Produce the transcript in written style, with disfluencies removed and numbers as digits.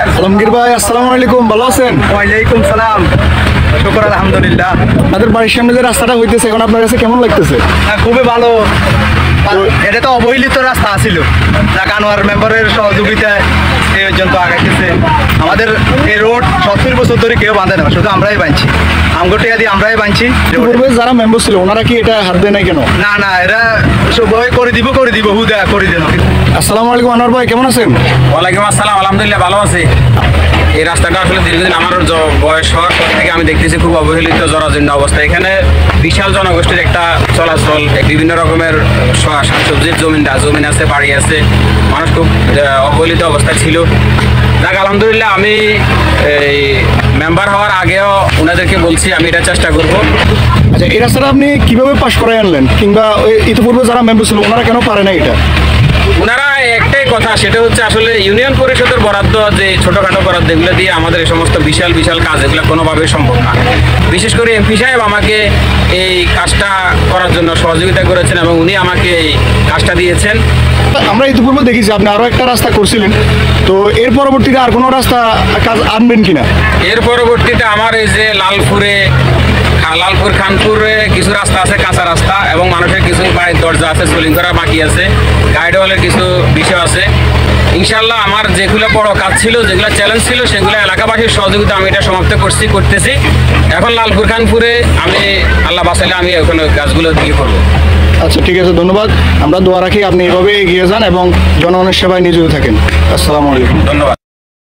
আলমগীর ভাই, আসসালামু আলাইকুম, ভালো আছেন? ওয়ালাইকুম সালাম। শুকর আলহামদুলিল্লাহ। আপনাদের বাড়ির সামনে যে রাস্তাটা হইতেছে এখন আপনার কাছে কেমন লাগতেছে? খুবই ভালো। এটা তো অবহেলিত রাস্তা ছিল, যা আনোয়ার মেম্বারের সহযোগিতায় এই পর্যন্ত আগাইতেছে। আমাদের এই রোড 70 বছর ধরে কেউ বাঁধে না, শুধু আমরাই বাঁধছি। আমগোটিয়া দিয়ে আমরাই বাঁধছি। পূর্বে যারা মেম্বার ছিল ওনারা কি এটা হাত দেয় নাই কেন? না না, এরা সবাই করে দিব হুদা করে দেন। আসসালামু আলাইকুম আনোয়ার ভাই, কেমন আছেন? ওয়ালাইকুম আসসালাম, আলহামদুলিল্লাহ ভালো আছি। এই রাস্তাটা আসলে দীর্ঘদিন আমার বয়স হওয়ার পর থেকে আমি দেখতেছি খুব অবহেলিত জরাজীর্ণ অবস্থা। এখানে বিশাল জনগোষ্ঠীর একটা চলাচল, বিভিন্ন রকমের শাকসবজির জমিন আছে, বাড়ি আছে, মানুষ খুব অবহেলিত অবস্থায় ছিল। যাক আলহামদুলিল্লাহ, আমি এই মেম্বার হওয়ার আগেও ওনাদেরকে বলছি আমি এটা চেষ্টা করব। আচ্ছা, এই রাস্তাটা আপনি কিভাবে পাশ করাই আনলেন, কিংবা ইতিপূর্বে যারা মেম্বার ছিল ওনারা কেন পারে না এটা? ওনারা একটাই কথা, সেটা হচ্ছে আসলে ইউনিয়ন পরিষদের বরাদ্দ, যে ছোটোখাটো বরাদ্দ, এগুলো দিয়ে আমাদের এই সমস্ত বিশাল বিশাল কাজ এগুলো কোনোভাবেই সম্ভব না। বিশেষ করে এমপি সাহেব আমাকে এই কাজটা করার জন্য সহযোগিতা করেছেন এবং উনি আমাকে এই কাজটা দিয়েছেন। আমরা ইতিপূর্বে দেখেছি আপনি আরও একটা রাস্তা করছিলেন, তো এর পরবর্তীতে আর কোনো রাস্তা কাজ আনবেন কিনা? এর পরবর্তীতে আমার এই যে লালপুর খানপুরে কিছু রাস্তা আছে, কাঁচা রাস্তা, এবং মানুষের কিছু বাড়ির দরজা আছে, সোলিং করা বাকি আছে, গাইডওয়ালের কিছু বিষয় আছে। ইনশাল্লাহ আমার যেগুলো বড় কাজ ছিল, যেগুলো চ্যালেঞ্জ ছিল, সেগুলো এলাকাবাসীর সহযোগিতা আমি এটা সমাপ্ত করতেছি। এখন লালপুর খানপুরে আমি আল্লাহ বাঁচাইলে আমি ওখানে কাজগুলো দিয়ে করবো। আচ্ছা, ঠিক আছে, ধন্যবাদ। আমরা দোয়া রাখি আপনি এভাবে এগিয়ে যান এবং জনগণের সেবায় নিয়োজিত থাকেন। আসসালামু আলাইকুম। ধন্যবাদ।